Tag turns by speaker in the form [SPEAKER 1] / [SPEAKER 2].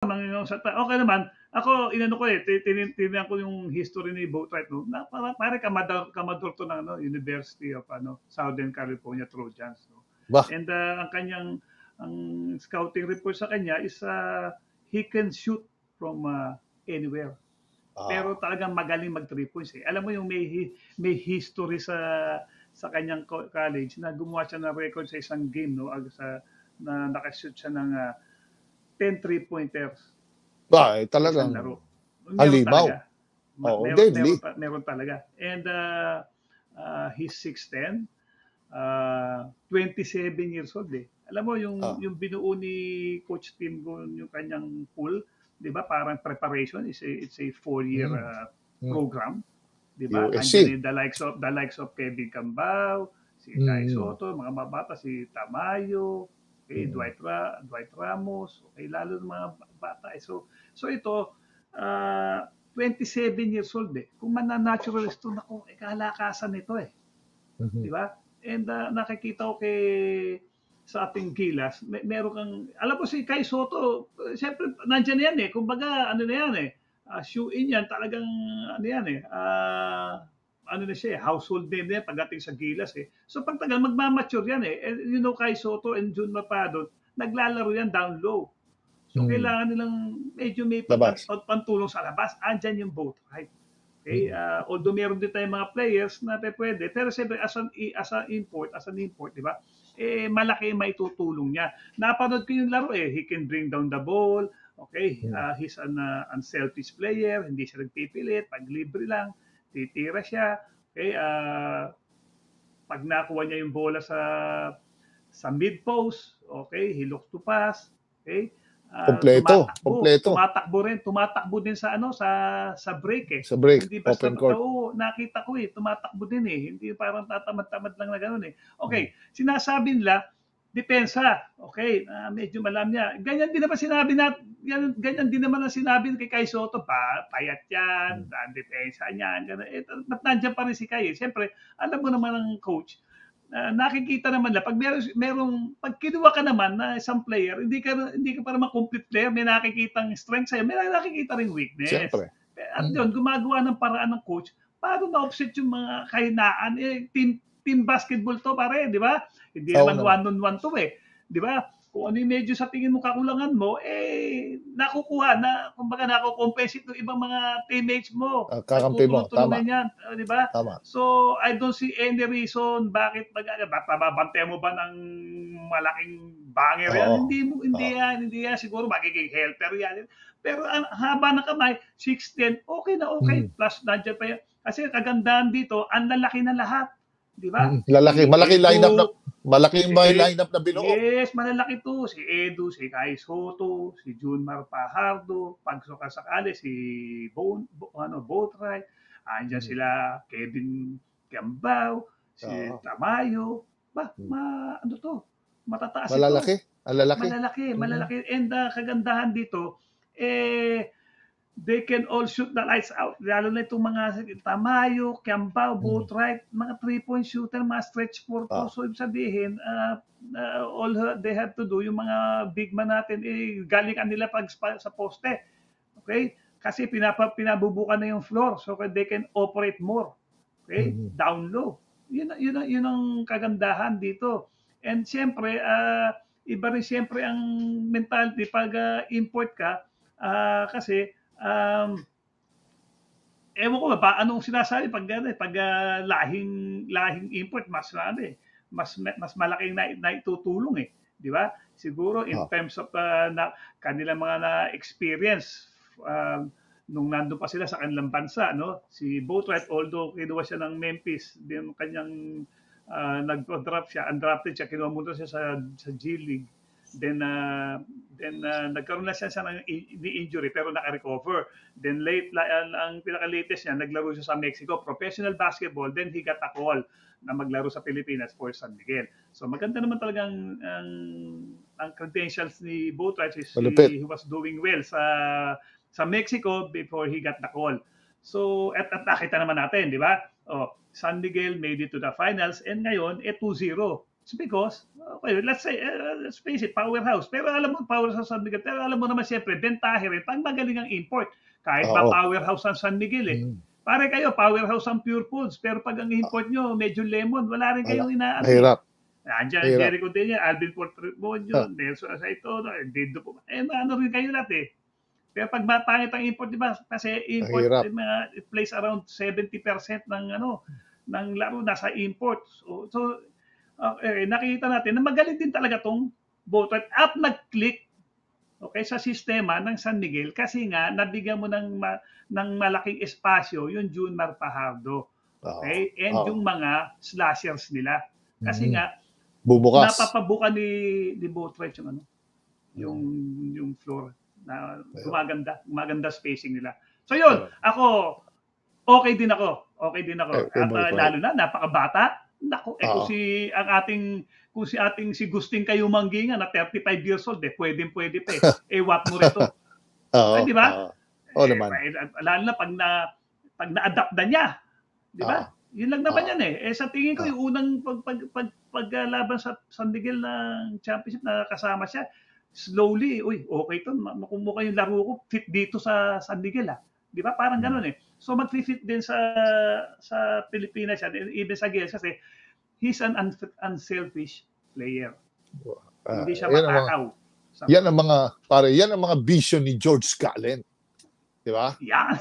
[SPEAKER 1] Okay naman. Ako, inano ko eh, tinignan ko yung history ni Boatwright, no? Na pare kamador to ng University of Southern California Trojans, no?
[SPEAKER 2] Bah.
[SPEAKER 1] And ang scouting report sa kanya is he can shoot from anywhere. Pero talagang magaling mag 3 points eh. Alam mo yung may history sa kanyang college na gumawa siya ng record sa isang game, no? Na nakashoot siya ng 10 3-pointers.
[SPEAKER 2] Talagang
[SPEAKER 1] halimaw.
[SPEAKER 2] deadly.
[SPEAKER 1] Meron talaga. And he's 6'10", 27 years old eh. Alam mo yung binuo ni Coach Tim yung kanyang pool, 'di ba? Parang preparation it's a 4-year program, 'di ba? Andiyan the likes of Kevin Cambao, si Kai Soto, mga mabata si Tamayo, Dwight Ramos, lalo ng mga bata. So ito 27 years old eh. Kung mananaturalist to, nako, kalakasan nito eh. Di ba? And nakikita ko sa ating Gilas, meron kang, alam ko si Kai Soto, siyempre, nandiyan yan eh. Kumbaga, ano na yan eh. Shoe-in yan, talagang, ano yan eh. Ano na siya eh, household name na yan pagdating sa Gilas eh. So pagtagal, magmamature yan eh. And, Kai Soto and Jun Mapado, naglalaro yan down low. So kailangan nilang medyo may pantulong sa labas. Andyan yung Boatwright. Okay? Although meron din tayong mga players na pwede, pero siyempre as an import, di ba? Malaki may tutulong niya. Napanood ko yung laro eh. He can bring down the ball. Okay? He's an unselfish player. Hindi siya nagpipilit. Pag libre lang, titira siya. Okay? Pag nakuha niya yung bola sa mid post, okay? He looks to pass. Okay?
[SPEAKER 2] Kompleto.
[SPEAKER 1] Tumatakbo din sa sa break eh.
[SPEAKER 2] Sa break,
[SPEAKER 1] hindi basta
[SPEAKER 2] open court.
[SPEAKER 1] Nakita ko eh, tumatakbo din eh. Hindi parang tatamad-tamad lang na ganoon eh. Okay, sinasabi nila depensa. Okay, medyo malam niya. Ganyan din naman ang sinabi kay Kai Soto, payat yan, depensa niyan, gano'n. Ba't nandiyan pa rin si Kai? Siyempre, alam mo naman ang coach, nakikita naman pag pag kinuha ka naman na isang player, hindi ka pa naman complete player, may nakikitang strength sa'yo, may nakikita ring weakness.
[SPEAKER 2] Siyempre.
[SPEAKER 1] At yun, gumagawa ng paraan ng coach, paano na-offset yung mga kahinaan? Team basketball to pare, di ba? Hindi naman one-on-one to eh. Di ba? Kung ano yung medyo sa tingin mo kakulangan mo, nakukuha na, kumbaga nakukompensate ng ibang mga teammates mo.
[SPEAKER 2] Kakampi mo, tama.
[SPEAKER 1] Yan, di ba?
[SPEAKER 2] Tama.
[SPEAKER 1] So, I don't see any reason bakit babantay mo ba ng malaking banger yan? Hindi yan. Siguro magiging helper yan. Pero ang haba ng kamay, 6'10", okay na okay. Plus, nandiyan pa yan. Kasi kagandahan dito, ang lalaki na lahat. Di ba?
[SPEAKER 2] Malaking lineup na. Malaking lineup na binuo.
[SPEAKER 1] Yes, malalaki to. Si Edu, si Kai Soto, si Junmar Pajardo, pag sakali si Boatwright, andyan sila Kevin Cambao, si Tamayo. Ano to? Matataas
[SPEAKER 2] malalaki.
[SPEAKER 1] Ito. Malalaki. And kagandahan dito, they can all shoot the lights out. Lalo na itong mga Tamayo, Cambao, Boatwright, mga 3-point shooter, mga stretch 4 to. So, ibig sabihin, all they have to do, yung mga big man natin, galing nila pag sa poste. Okay? Kasi pinabubukan na yung floor. So, they can operate more. Okay? Down low. Yun ang kagandahan dito. And siyempre, iba rin siyempre ang mentality pag import ka, kasi ewan ko ba anong sinasabi pag lahing import mas malaking naitutulong eh, di ba? Siguro in terms of kanilang mga na-experience nung nandoon pa sila sa kanilang bansa, no? Si Boatwright, although kinuha siya ng Memphis, din kanyang nag-draft siya, undrafted siya, kinuha muna siya sa G League. Then nagkaroon na siya ng injury pero naka-recover. Then ang pinaka-latest niya, naglaro siya sa Mexico, professional basketball, then he got a call na maglaro sa Pilipinas for San Miguel. So maganda naman talagang ang credentials ni Boatwright is he was doing well sa Mexico before he got the call. So at nakita naman natin, di ba? San Miguel made it to the finals and ngayon 2-0. It's because, okay, let's say, let's face it, powerhouse. Pero alam mo, powerhouse San Miguel. Pero alam mo naman siyempre, bentahe rin pag magaling ang import. Kahit ba
[SPEAKER 2] Oo.
[SPEAKER 1] powerhouse ang San Miguel eh. Pare kayo, powerhouse ang Pure Foods. Pero pag ang import nyo, medyo lemon, wala rin kayong inaano.
[SPEAKER 2] Mahirap.
[SPEAKER 1] Andiyan, Jericho din yan, Alvin Portrebon yun, Nelson Saito, Dido po. Ano rin kayo lahat eh. Pero pag pangit ang import, di ba? Kasi import, it plays around 70% ng ng laro nasa import. So nakikita natin na magaling din talaga tong voter at nag-click sa sistema ng San Miguel kasi nga nabigyan mo ng malaking espasyo yung Junmar Fajardo. Okay? And yung mga slashers nila. Kasi nga
[SPEAKER 2] bubukas.
[SPEAKER 1] Napapabuka ni Boatwright yung floor na gumaganda spacing nila. So yun, ako okay din ako. At lalo na napakabata. Nako, kung si ating si Gusting Kayumangginga na 35 years old, pwede pa eh. What mo rito? Di ba?
[SPEAKER 2] Naman.
[SPEAKER 1] Lalo na pag na-adapt na niya. Di ba? Yun lang naman yan eh. Sa tingin ko, yung unang paglaban sa San Miguel ng championship na kasama siya, slowly, okay to, makumukha yung laro ko, fit dito sa San Miguel Di ba? Parang ganun eh. So mag-fit din sa Pilipinas yan, even sa Gilas kasi he's an unselfish player. Hindi siya matakaw.
[SPEAKER 2] Yan ang mga vision ni George Gallen. Di ba?
[SPEAKER 1] Yan.